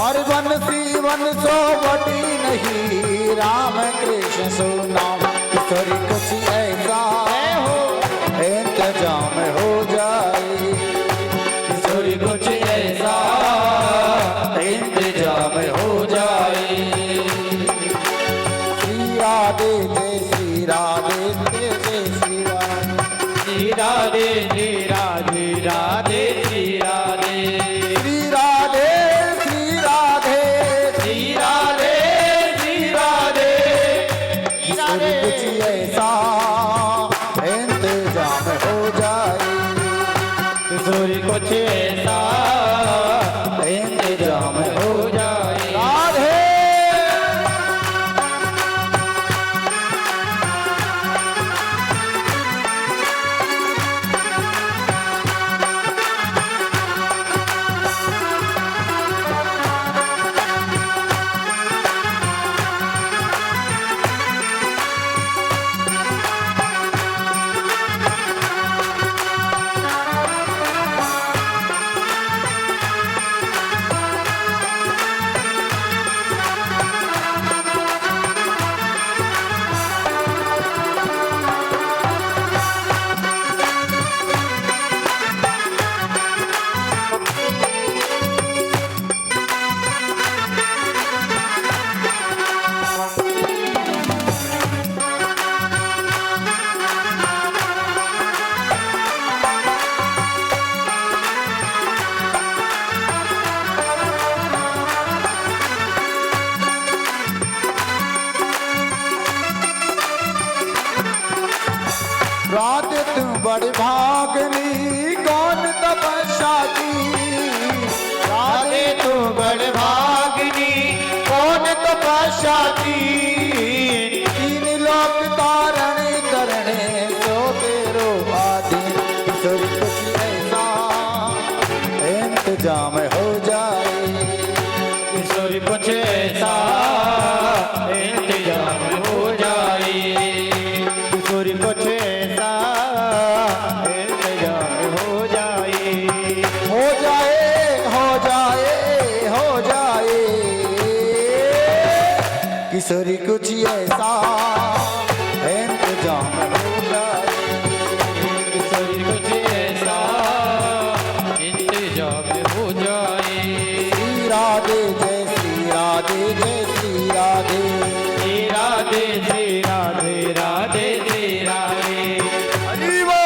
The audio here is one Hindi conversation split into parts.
और बंसी बंसो बड़ी नहीं, राम कृष्ण सुनाम। किशोरी कुछ ऐसा हो इंतजाम हो जाए, किशोरी कुछ ऐसा इंतजाम हो जाए। श्री राधे जय श्री राधे जय जय श्री राधे, श्री राधे श्री राधे राधे श्री राधे, श्री राधे श्री राधे श्री राधे श्री राधे। किशोरी कुछ ऐसा इंतजाम हो जाए, किशोरी कुछ ऐसा इंतजाम हो जाए। राधे राधे तुम बड़ भागनी कौन तपस्या की, राधे तुम बड़ भागनी कौन तपस्या की। तीन लोक तारण करने सो तेरो आदि, किशोरी कुछ ऐसा इंतजाम हो जाए, किशोरी कुछ ऐसा इंतजाम हो जाए, किशोरी कुछ किशोरी कुछ ऐसा इंतजाम हो जाए, किशोरी कुछ ऐसा इंतजाम हो जाए। श्री राधे जय श्री राधे जय श्री राधे, श्री राधे श्री राधे राधे श्री राधे। हरि बोल।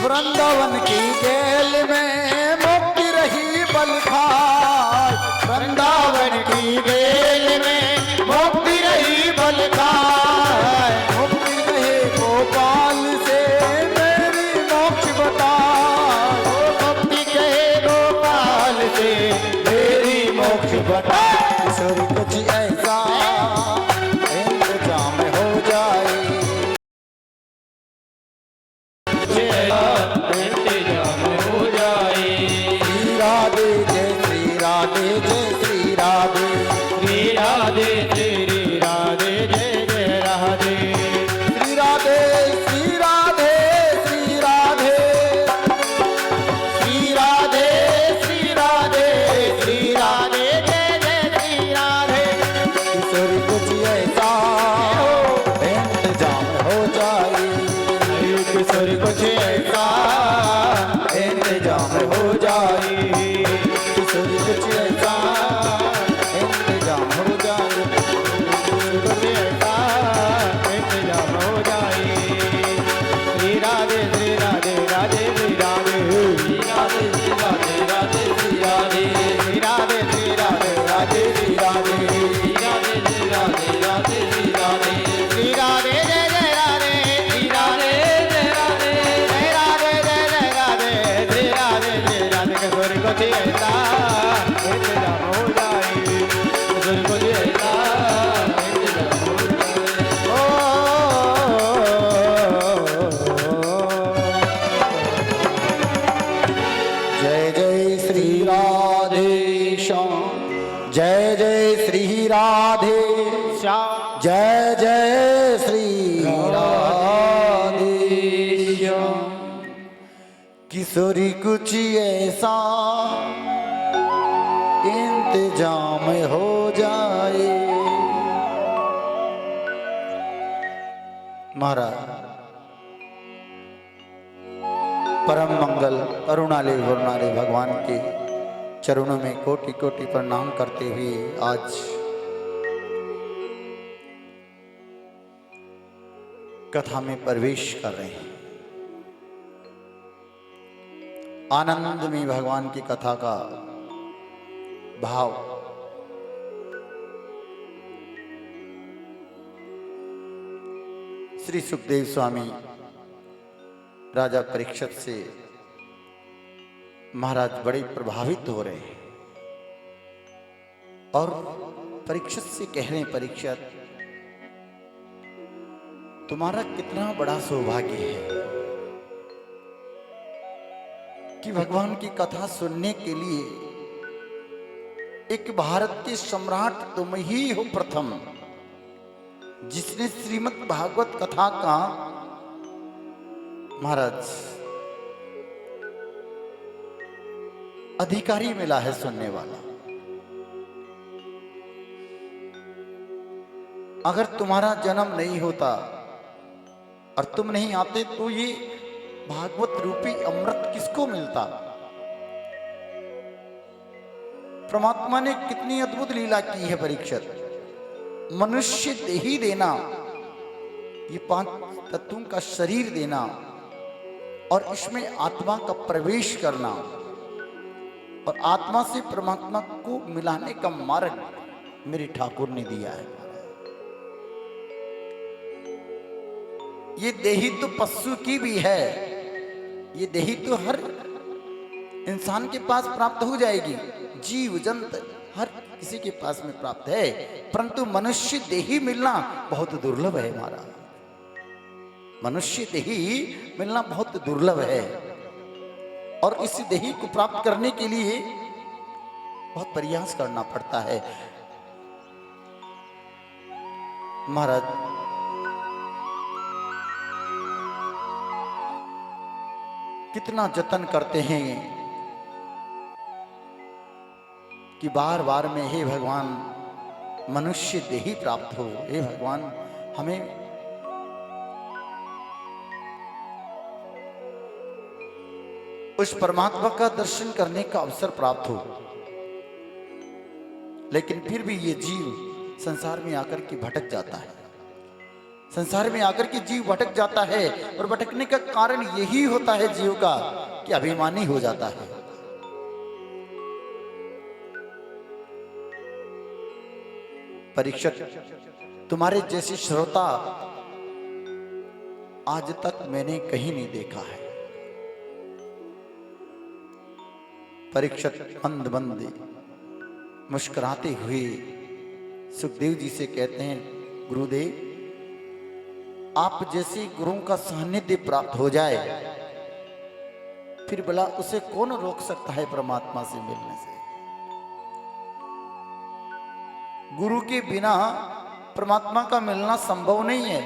वृंदावन की जेल में मुक्ति रही बलखाय, वृंदावन की जेल में मुक्ति रही बलखाय। मुक्ति कहे गोपाल से मेरी मोक्ष बता, मुक्ति कहे गोपाल से मेरी मोक्ष बता। किशोरी कुछ ऐसा इंतजाम हो जाए, इंतजाम हो जाए। श्री राधे जय श्री राधे जय श्री राधे, श्री राधे श्री राधे जय जय राधे। श्री राधे श्री राधे श्री राधे, श्री राधे श्री राधे श्री राधे जय जय श्री राधे। किशोरी कुछ ऐसा इंतजाम हो जाए, किशोरी कुछ ऐसा इंतजाम हो जाए, किशोरी कुछ ऐसा इंतजाम हो जाए, कुछ ऐसा इंतजाम हो जाए। श्री राधे श्री राधे राधे श्री राधे, श्री राधे श्री राधे राधे श्री राधे, श्री राधे श्याम। जय जय श्री राधे श्याम। जय जय श्री राधे श्याम। किशोरी कुछ ऐसा इंतजाम हो जाए। महाराज परम मंगल करुणालय गुरुनारे भगवान के चरणों में कोटि कोटि प्रणाम करते हुए आज कथा में प्रवेश कर रहे हैं। आनंद में भगवान की कथा का भाव श्री सुखदेव स्वामी राजा परीक्षित से महाराज बड़े प्रभावित हो रहे हैं और परीक्षित से कह रहे हैं, परीक्षित तुम्हारा कितना बड़ा सौभाग्य है कि भगवान की कथा सुनने के लिए एक भारत के सम्राट तुम ही हो प्रथम, जिसने श्रीमद् भागवत कथा का महाराज अधिकारी मिला है, सुनने वाला। अगर तुम्हारा जन्म नहीं होता और तुम नहीं आते तो ये भागवत रूपी अमृत किसको मिलता। परमात्मा ने कितनी अद्भुत लीला की है परीक्षित। मनुष्य देही देना, ये 5 तत्वों का शरीर देना और इसमें आत्मा का प्रवेश करना और आत्मा से परमात्मा को मिलाने का मार्ग मेरे ठाकुर ने दिया है। ये देही तो पशु की भी है, ये देही तो हर इंसान के पास प्राप्त हो जाएगी, जीव जंत हर किसी के पास में प्राप्त है, परंतु मनुष्य देही मिलना बहुत दुर्लभ है। हमारा मनुष्य देही मिलना बहुत दुर्लभ है और इस देही को प्राप्त करने के लिए बहुत प्रयास करना पड़ता है। महाराज कितना जतन करते हैं कि बार बार में हे भगवान मनुष्य देही प्राप्त हो, हे भगवान हमें उस परमात्मा का दर्शन करने का अवसर प्राप्त हो। लेकिन फिर भी ये जीव संसार में आकर के भटक जाता है, संसार में आकर के जीव भटक जाता है और भटकने का कारण यही होता है जीव का कि अभिमानी हो जाता है। परीक्षित तुम्हारे जैसे श्रोता आज तक मैंने कहीं नहीं देखा है। परीक्षित मंद मंद मुस्कुराते हुए सुखदेव जी से कहते हैं, गुरुदेव आप जैसे गुरुओं का सानिध्य प्राप्त हो जाए फिर भला उसे कौन रोक सकता है परमात्मा से मिलने से। गुरु के बिना परमात्मा का मिलना संभव नहीं है।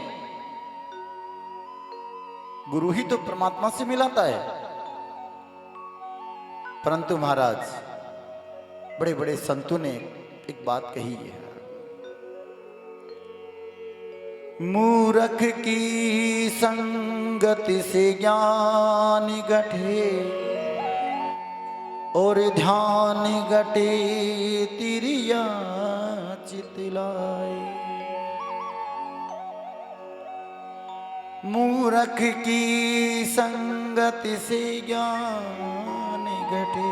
गुरु ही तो परमात्मा से मिलाता है। परंतु महाराज बड़े बड़े संतों ने एक बात कही है, मूर्ख की संगति से ज्ञान घटे और ध्यान घटे तिरिया चितलाए। मूर्ख की संगति से ज्ञान घटे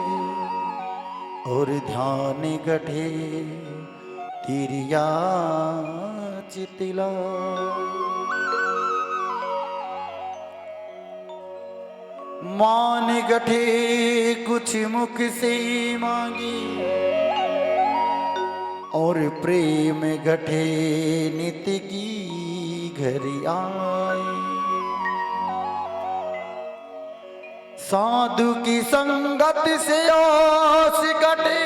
और ध्यान घटे तिरिया चितला। मान गठे कुछ मुख से मांगी और प्रेम गठे नित्य की घर आए। साधु की संगत से आस गठे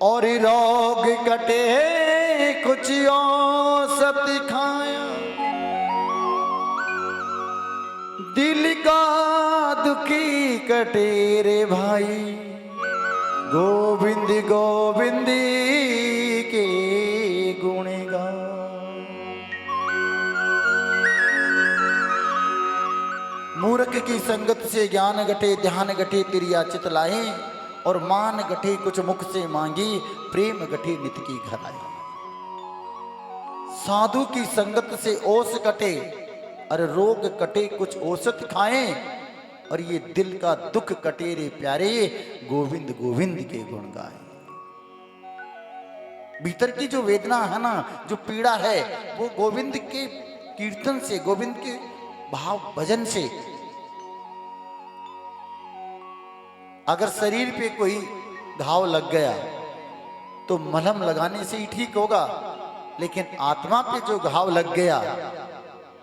और रोग कटे कुछ औसत खाया, दिल का दुखी कटे रे भाई, गोविंद गोविंद के गुण गा। मूर्ख की संगत से ज्ञान घटे, ध्यान घटे तिरिया चित लाए, और मान घटे कुछ मुख से मांगी, प्रेम घटे नित की घर आए। साधु की संगत से ओस कटे, और रोग कटे कुछ औसत खाएं, और ये दिल का दुख कटे रे प्यारे, गोविंद गोविंद के गुण गाए। भीतर की जो वेदना है ना, जो पीड़ा है, वो गोविंद के कीर्तन से, गोविंद के भाव भजन से। अगर शरीर पे कोई घाव लग गया तो मलहम लगाने से ही ठीक होगा, लेकिन आत्मा पे जो घाव लग गया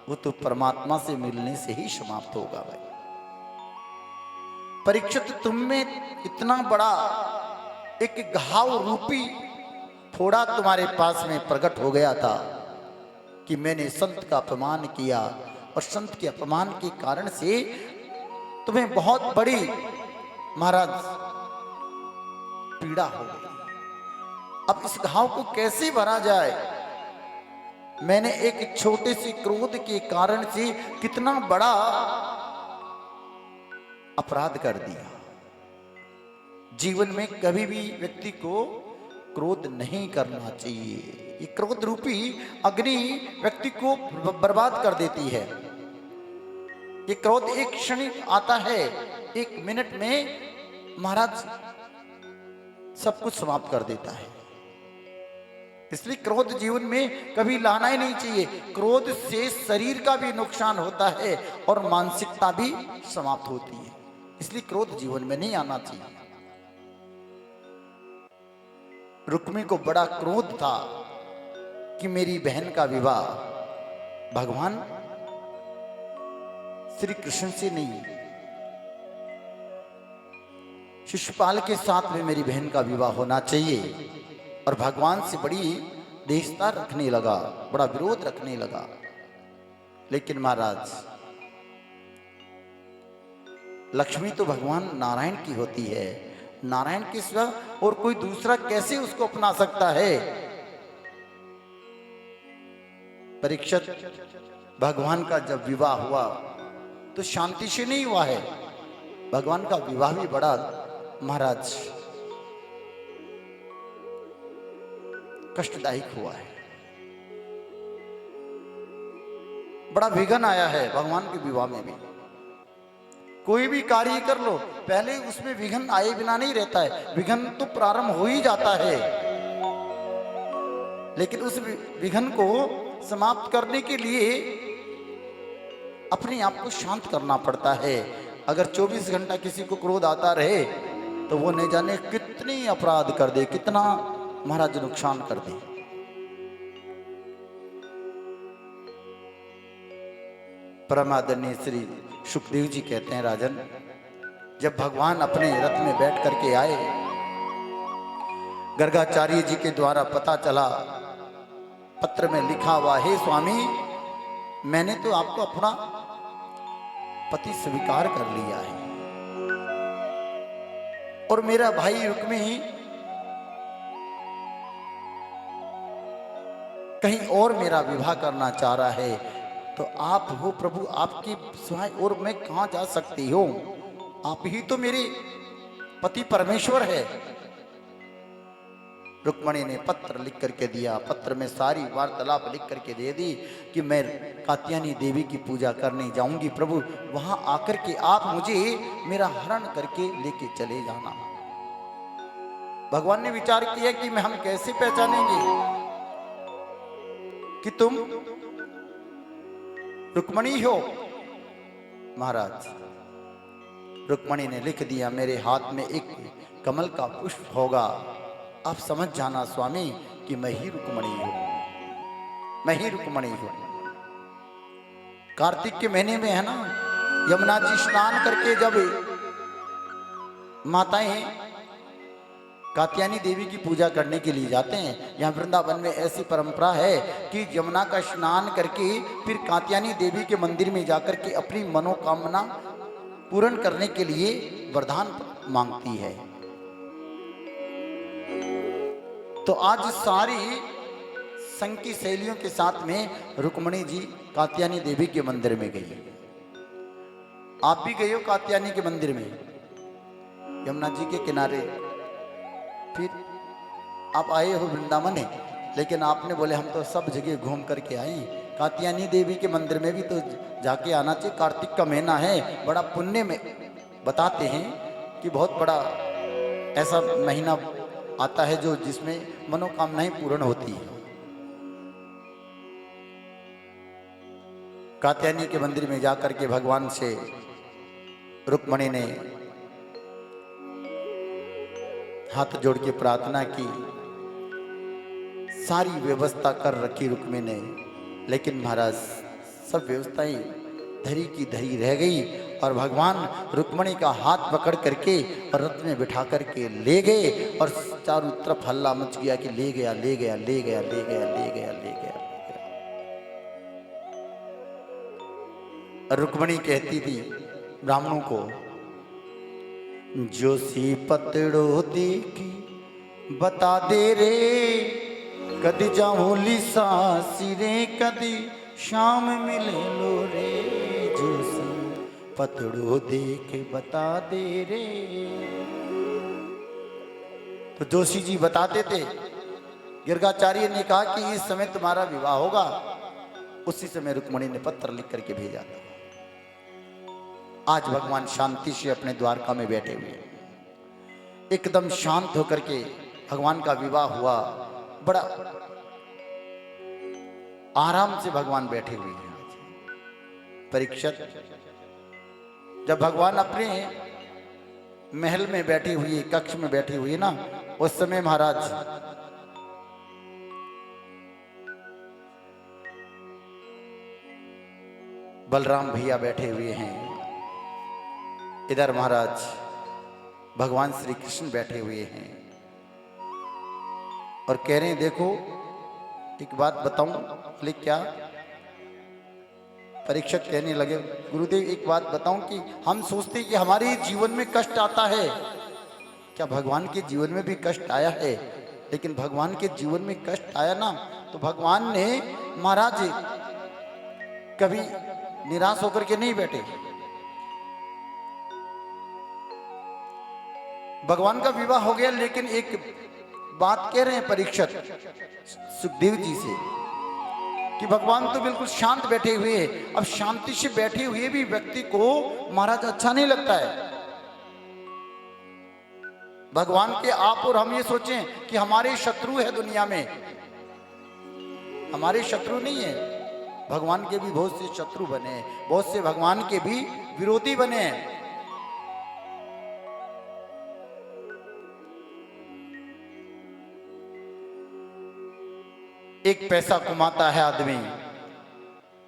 वो तो परमात्मा से मिलने से ही समाप्त होगा भाई। परीक्षित, तुम में इतना बड़ा एक घाव रूपी फोड़ा तुम्हारे पास में प्रकट हो गया था कि मैंने संत का अपमान किया, और संत के अपमान के कारण से तुम्हें बहुत बड़ी महाराज पीड़ा हो गई। अब इस घाव को कैसे भरा जाए? मैंने एक छोटे से क्रोध के कारण से कितना बड़ा अपराध कर दिया। जीवन में कभी भी व्यक्ति को क्रोध नहीं करना चाहिए। ये क्रोध रूपी अग्नि व्यक्ति को बर्बाद कर देती है। ये क्रोध एक क्षण आता है, एक मिनट में महाराज सब कुछ समाप्त कर देता है। इसलिए क्रोध जीवन में कभी लाना ही नहीं चाहिए। क्रोध से शरीर का भी नुकसान होता है और मानसिकता भी समाप्त होती है। इसलिए क्रोध जीवन में नहीं आना चाहिए। रुक्मी को बड़ा क्रोध था कि मेरी बहन का विवाह भगवान श्री कृष्ण से नहीं, शिशुपाल के साथ में मेरी बहन का विवाह होना चाहिए, और भगवान से बड़ी देशता रखने लगा, बड़ा विरोध रखने लगा। लेकिन महाराज, लक्ष्मी तो भगवान नारायण की होती है, नारायण के सिवा और कोई दूसरा कैसे उसको अपना सकता है? परीक्षित, भगवान का जब विवाह हुआ तो शांति से नहीं हुआ है। भगवान का विवाह भी बड़ा महाराज कष्टदायक हुआ है। बड़ा विघ्न आया है भगवान के विवाह में भी। कोई भी कार्य कर लो, पहले उसमें विघ्न आए बिना नहीं रहता है। विघ्न तो प्रारंभ हो ही जाता है, लेकिन उस विघ्न को समाप्त करने के लिए अपने आप को शांत करना पड़ता है। अगर 24 घंटा किसी को क्रोध आता रहे तो वो नहीं जाने कितनी अपराध कर दे, कितना महाराज नुकसान कर दे। परमादरणीय श्री सुखदेव जी कहते हैं, राजन, जब भगवान अपने रथ में बैठ करके आए, गर्गाचार्य जी के द्वारा पता चला, पत्र में लिखा हुआ, हे स्वामी, मैंने तो आपको अपना पति स्वीकार कर लिया है, और मेरा भाई रुक्मी कहीं और मेरा विवाह करना चाह रहा है, तो आप हो प्रभु, आपकी सहाय और मैं कहां जा सकती हूं? आप ही तो मेरे पति परमेश्वर है। रुक्मणी ने पत्र लिख करके दिया। पत्र में सारी वार्तालाप लिख करके दे दी कि मैं कात्यायनी देवी की पूजा करने जाऊंगी, प्रभु वहां आकर के आप मुझे मेरा हरण करके लेके चले जाना। भगवान ने विचार किया कि मैं हम कैसे पहचानेंगे कि तुम रुक्मणी हो? महाराज, रुक्मणी ने लिख दिया, मेरे हाथ में एक कमल का पुष्प होगा, आप समझ जाना स्वामी कि मैं ही रुक्मणी हूं, मैं ही रुक्मणी हूं। कार्तिक के महीने में है ना, यमुना जी स्नान करके जब माताएं कात्यायनी देवी की पूजा करने के लिए जाते हैं। यहाँ वृंदावन में ऐसी परंपरा है कि यमुना का स्नान करके फिर कात्यायनी देवी के मंदिर में जाकर के अपनी मनोकामना पूर्ण करने के लिए वरदान मांगती है। तो आज सारी संघ की सहेलियों के साथ में रुक्मणी जी कात्यायनी देवी के मंदिर में गई। आप भी गए हो कात्यायनी के मंदिर में, यमुना जी के किनारे? फिर आप आए हो वृंदावन है, लेकिन आपने बोले हम तो सब जगह घूम करके आए। कात्यायनी देवी के मंदिर में भी तो जाके आना चाहिए। कार्तिक का महीना है, बड़ा पुण्य में बताते हैं कि बहुत बड़ा ऐसा महीना आता है जो जिसमें मनोकामनाएं पूर्ण होती है। कात्यायनी के मंदिर में जाकर के भगवान से रुक्मणी ने हाथ जोड़ के प्रार्थना की। सारी व्यवस्था कर रखी रुक्मिणी ने, लेकिन महाराज सब व्यवस्थाएं धरी की धरी रह गई और भगवान रुक्मणी का हाथ पकड़ करके रथ में बिठा करके ले गए और चारों तरफ हल्ला मच गया कि ले गया ले गया ले गया ले गया ले गया ले गया। रुक्मणी कहती थी ब्राह्मणों को, जो सी पतड़ो देखी बता दे रे, कदी जाऊली सासिरे कदी शाम मिले लो रे, जो सी पतड़ो देखे बता दे रे। तो जोशी जी बताते थे, गिरगाचार्य ने कहा कि इस समय तुम्हारा विवाह होगा। उसी समय रुक्मणी ने पत्र लिख करके भेजा था। आज भगवान शांति से अपने द्वारका में बैठे हुए, एकदम शांत होकर के भगवान का विवाह हुआ। बड़ा आराम से भगवान बैठे हुए हैं। परीक्षित, जब भगवान अपने महल में बैठे हुए, कक्ष में बैठे हुए ना, उस समय महाराज बलराम भैया बैठे हुए हैं, इधर महाराज भगवान श्री कृष्ण बैठे हुए हैं और कह रहे हैं देखो एक बात बताऊं। बोले क्या? परीक्षक कहने लगे, गुरुदेव एक बात बताऊं कि हम सोचते कि हमारे जीवन में कष्ट आता है, क्या भगवान के जीवन में भी कष्ट आया है? लेकिन भगवान के जीवन में कष्ट आया ना, तो भगवान ने महाराज कभी निराश होकर के नहीं बैठे। भगवान का विवाह हो गया, लेकिन एक बात कह रहे हैं परीक्षित सुखदेव जी से कि भगवान तो बिल्कुल शांत बैठे हुए हैं। अब शांति से बैठे हुए भी व्यक्ति को महाराज अच्छा नहीं लगता है। भगवान के आप और हम ये सोचें कि हमारे शत्रु है दुनिया में, हमारे शत्रु नहीं है। भगवान के भी बहुत से शत्रु बने हैं, बहुत से भगवान के भी विरोधी बने हैं। एक पैसा कमाता है आदमी,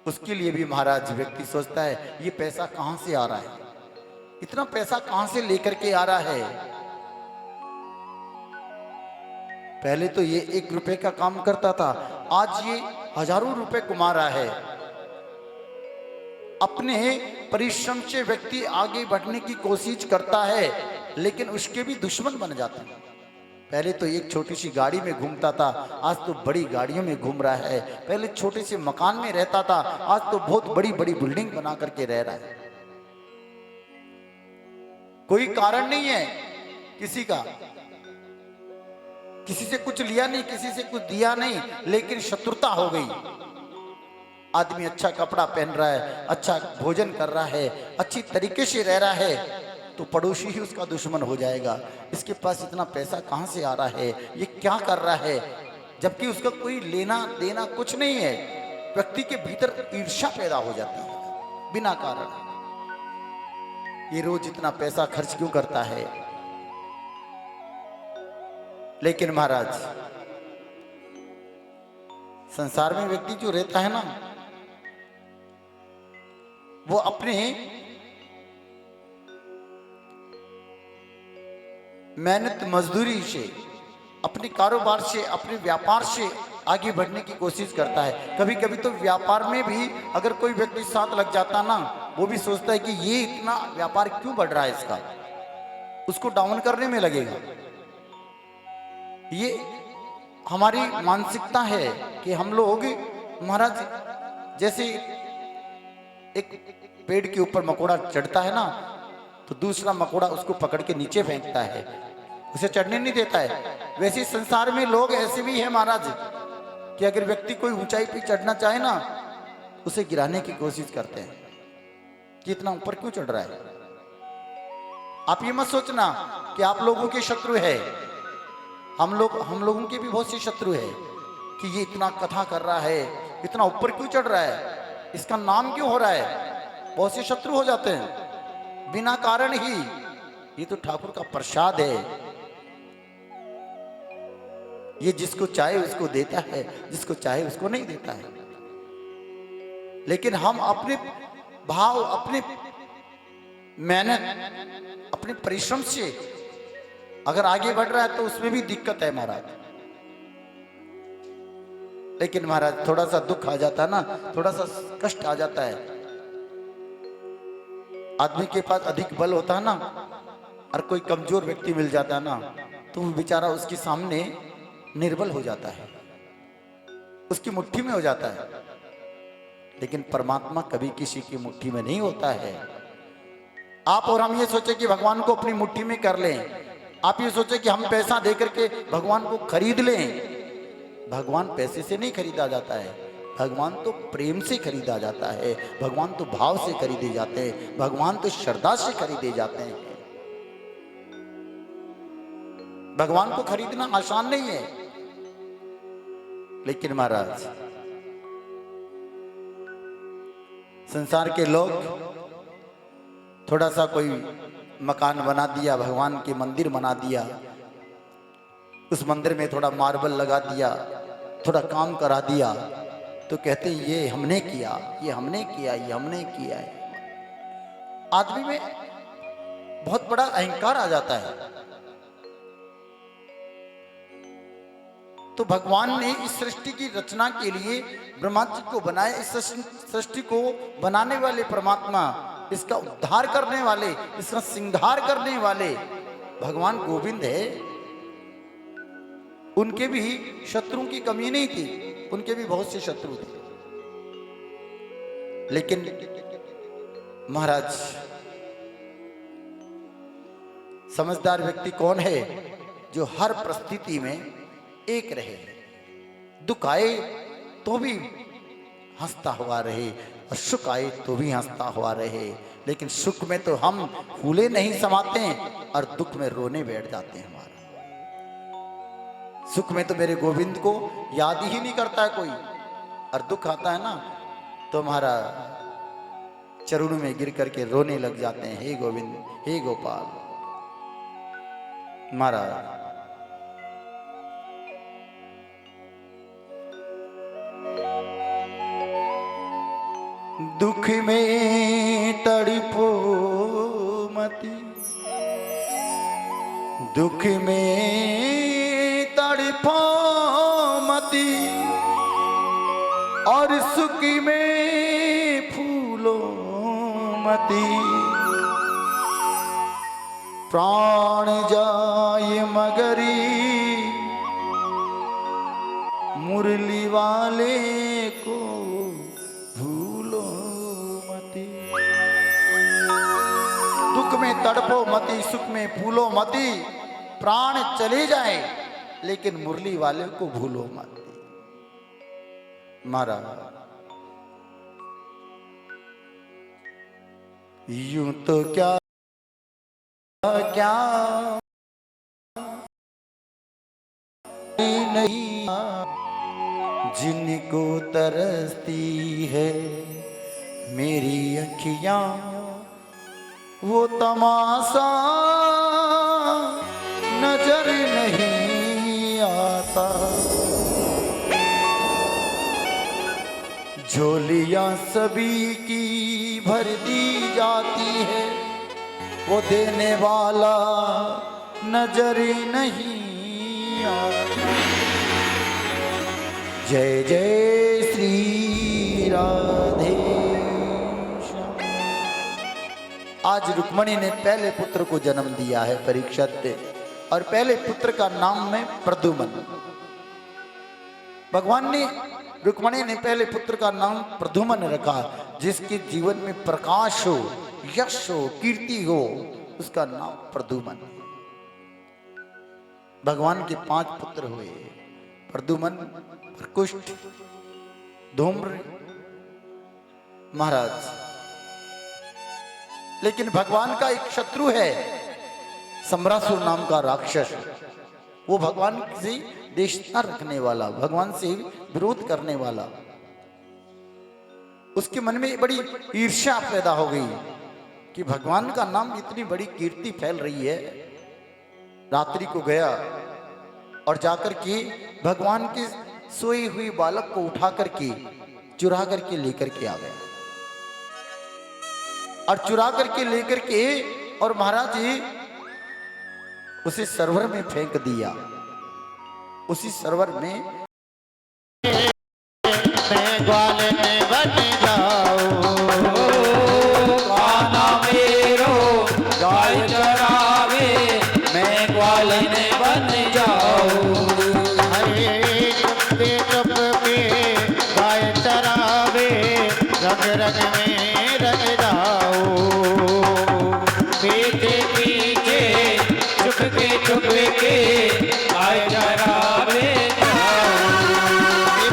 उसके लिए भी महाराज व्यक्ति सोचता है ये पैसा कहां से आ रहा है, इतना पैसा कहां से लेकर के आ रहा है। पहले तो ये 1 रुपए का काम करता था, आज ये हजारों रुपए कमा रहा है। अपने परिश्रम से व्यक्ति आगे बढ़ने की कोशिश करता है, लेकिन उसके भी दुश्मन बन जाते हैं। पहले तो एक छोटी सी गाड़ी में घूमता था, आज तो बड़ी गाड़ियों में घूम रहा है। पहले छोटे से मकान में रहता था, आज तो बहुत बड़ी बड़ी बिल्डिंग बना करके रह रहा है। कोई कारण नहीं है किसी का, किसी से कुछ लिया नहीं, किसी से कुछ दिया नहीं, लेकिन शत्रुता हो गई। आदमी अच्छा कपड़ा पहन रहा है, अच्छा भोजन कर रहा है, अच्छी तरीके से रह रहा है, तो पड़ोसी ही उसका दुश्मन हो जाएगा। इसके पास इतना पैसा कहां से आ रहा है, ये क्या कर रहा है, जबकि उसका कोई लेना देना कुछ नहीं है। व्यक्ति के भीतर ईर्ष्या पैदा हो जाती है बिना कारण। ये रोज इतना पैसा खर्च क्यों करता है? लेकिन महाराज संसार में व्यक्ति जो रहता है ना, वो अपने मेहनत मजदूरी से, अपने कारोबार से, अपने व्यापार से आगे बढ़ने की कोशिश करता है। कभी कभी तो व्यापार में भी अगर कोई व्यक्ति साथ लग जाता ना, वो भी सोचता है कि ये इतना व्यापार क्यों बढ़ रहा है इसका, उसको डाउन करने में लगेगा। ये हमारी मानसिकता है कि हम लोग महाराज जैसे एक पेड़ के ऊपर मकोड़ा चढ़ता है ना, तो दूसरा मकोड़ा उसको पकड़ के नीचे फेंकता है, उसे चढ़ने नहीं देता है। वैसे संसार में लोग ऐसे भी हैं महाराज कि अगर व्यक्ति कोई ऊंचाई पे चढ़ना चाहे ना, उसे गिराने की कोशिश करते हैं कि इतना ऊपर क्यों चढ़ रहा है। आप ये मत सोचना कि आप लोगों के शत्रु है, हम लोगों के भी बहुत से शत्रु है कि ये इतना कथा कर रहा है, इतना ऊपर क्यों चढ़ रहा है, इसका नाम क्यों हो रहा है। बहुत से शत्रु हो जाते हैं बिना कारण ही। ये तो ठाकुर का प्रसाद है, ये जिसको चाहे उसको देता है, जिसको चाहे उसको नहीं देता है। लेकिन हम अपने भाव, अपने मेहनत, अपने परिश्रम से अगर आगे बढ़ रहा है तो उसमें भी दिक्कत है महाराज। लेकिन महाराज थोड़ा सा दुख आ जाता है ना, थोड़ा सा कष्ट आ जाता है, आदमी के पास अधिक बल होता है ना, और कोई कमजोर व्यक्ति मिल जाता है ना, तो वो बेचारा उसके सामने निर्बल हो जाता है, उसकी मुट्ठी में हो जाता है। लेकिन परमात्मा कभी किसी की मुट्ठी में नहीं होता है। आप और हम ये सोचे कि भगवान को अपनी मुट्ठी में कर लें, आप ये सोचे कि हम पैसा देकर के भगवान को खरीद लें। भगवान पैसे से नहीं खरीदा जाता है, भगवान तो प्रेम से खरीदा जाता है, भगवान तो भाव से खरीदे जाते हैं, भगवान तो श्रद्धा से खरीदे जाते हैं। भगवान को खरीदना आसान नहीं है। लेकिन महाराज संसार के लोग थोड़ा सा कोई मकान बना दिया, भगवान के मंदिर बना दिया, उस मंदिर में थोड़ा मार्बल लगा दिया, थोड़ा काम करा दिया, तो कहते हैं ये हमने किया, ये हमने किया, ये हमने किया है। आदमी में बहुत बड़ा अहंकार आ जाता है। तो भगवान ने इस सृष्टि की रचना के लिए ब्रह्मा जी को बनाया। इस सृष्टि को बनाने वाले परमात्मा, इसका उद्धार करने वाले, इसका सिंगार करने वाले भगवान गोविंद है। उनके भी शत्रुओं की कमी नहीं थी, उनके भी बहुत से शत्रु थे। लेकिन महाराज समझदार व्यक्ति कौन है? जो हर परिस्थिति में एक रहे, दुख आए तो भी हंसता हुआ रहे और सुख आए तो भी हंसता हुआ रहे। लेकिन सुख में तो हम फूले नहीं समाते हैं और दुख में रोने बैठ जाते हैं। हमारा सुख में तो मेरे गोविंद को याद ही नहीं करता है कोई, और दुख आता है ना तो हमारा चरणों में गिर करके रोने लग जाते हैं, हे गोविंद, हे गोपाल। महाराज दुख में तड़पो मती, दुख में तड़पो मती, और सुख में फूलो मती। प्राण जाए मगरी मुरली वाले को भूलो मती। दुख में तड़पो मती, सुख में फूलो मती। प्राण चले जाए लेकिन मुरली वाले को भूलो मत। महाराज यूं तो क्या क्या नहीं, जिनको तरसती है मेरी अखियां, वो तमाशा नजर नहीं आता। झोलियां सभी की भर दी जाती है, वो देने वाला नजरी नहीं आती। जय जय श्री राधे श्याम। आज रुक्मणी ने पहले पुत्र को जन्म दिया है परीक्षित, और पहले पुत्र का नाम है प्रद्युम्न। भगवान ने रुक्मणी ने पहले पुत्र का नाम प्रद्युम्न रखा, जिसके जीवन में प्रकाश हो, यश हो, कीर्ति हो, उसका नाम प्रद्युम्न। भगवान के 5 पुत्र हुए, प्रद्युम्न, प्रकुष्ठ, धूम्र, महाराज। लेकिन भगवान का एक शत्रु है, सम्रासुर नाम का राक्षस। वो भगवान से देश न रखने वाला, भगवान से विरोध करने वाला। उसके मन में बड़ी ईर्ष्या पैदा हो गई कि भगवान का नाम, इतनी बड़ी कीर्ति फैल रही है। रात्रि को गया और जाकर के भगवान के सोई हुई बालक को उठा करके चुरा करके लेकर के आ गया, और चुरा करके लेकर के और महाराज जी उसे सरोवर में फेंक दिया। उसी सरोवर में मैं ग्वाल में बन जाऊं, कान्हा मेरो गाय चरावे, मैं ग्वाल में बन जाऊं। हरे चुपके चुपके गाय चरावे, रंग रंग में रंग जाऊं। पीछे पीछे चुपके चुपके गाय चरावे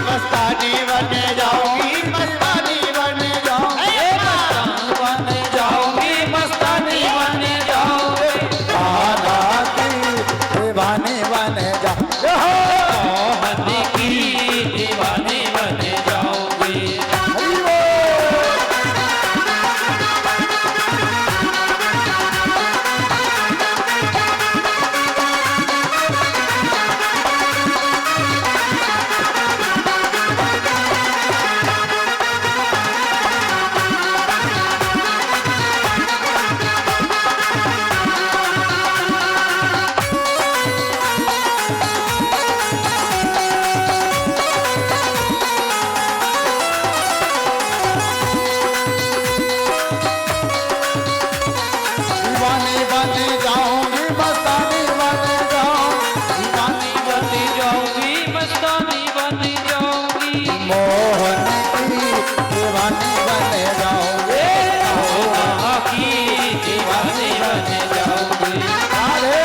मस्तानी बन जाऊंगी, मस्तानी बन जाऊंगी, बन जाऊंगी, मस्तानी बन जाऊंगी, कान्हा की दीवानी बन जाऊं, मोहन की दीवानी बन जाऊंगी। दीवानी बन जाऊंगी, मस्तानी बन जाऊं, दीवानी बन जाऊंगी, मस्तानी बन जाऊंगी, मोहन की दीवानी बन जाऊंगी। मोहन की दीवानी बन जाऊंगी। राधे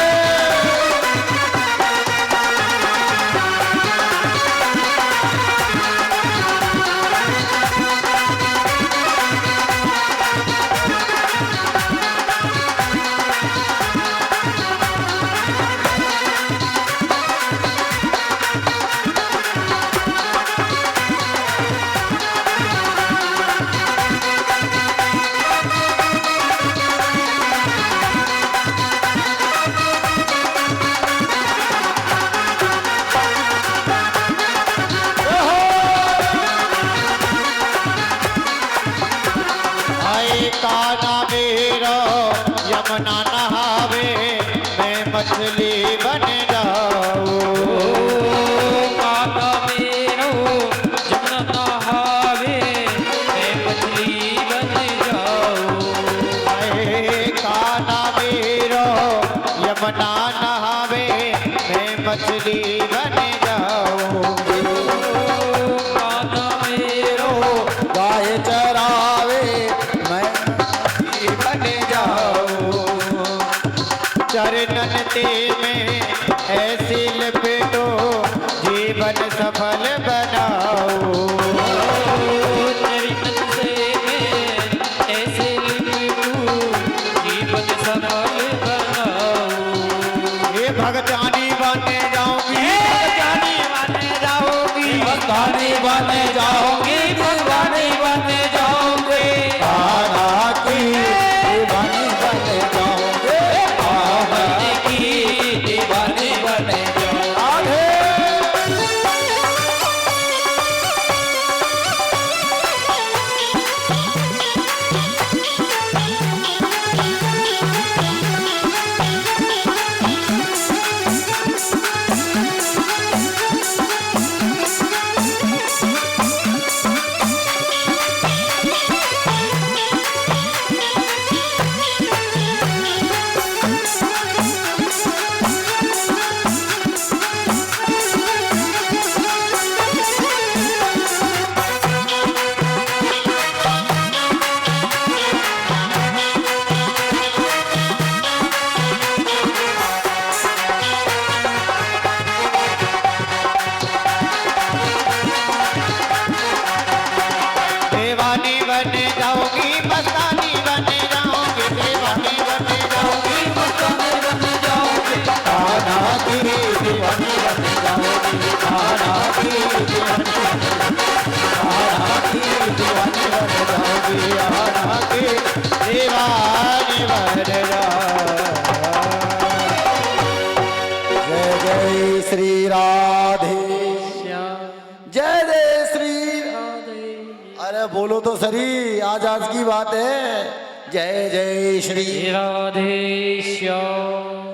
आए कान्हा मेरो यमुना नहावे, मैं मछली बन जाऊं। कान्हा मेरो जमुना नहावे, मैं मछली बन जाऊं। आए कान्हा मेरो यमुना नहावे, मैं मछली बन जाऊं। कान्हा मेरो गाय चरावे, मैं बन जाऊं। चरणन ते में ऐसी लपेटो, जीवन सफल बनाओ। चरितन से मैं ऐसे लिपटूं, जीवन सफल बनाऊं। ये भगतानी बन जाऊंगी, भगतानी बन जाऊंगी, मस्तानी बन जाऊंगी, भगवानी बन जाऊंगी, कान्हा की दीवानी बन जाऊंगी। मोहन की दीवानी बन जाऊंगी। राधे अरे बोलो तो सही, आज की बात है। जय जय श्री राधे श्याम।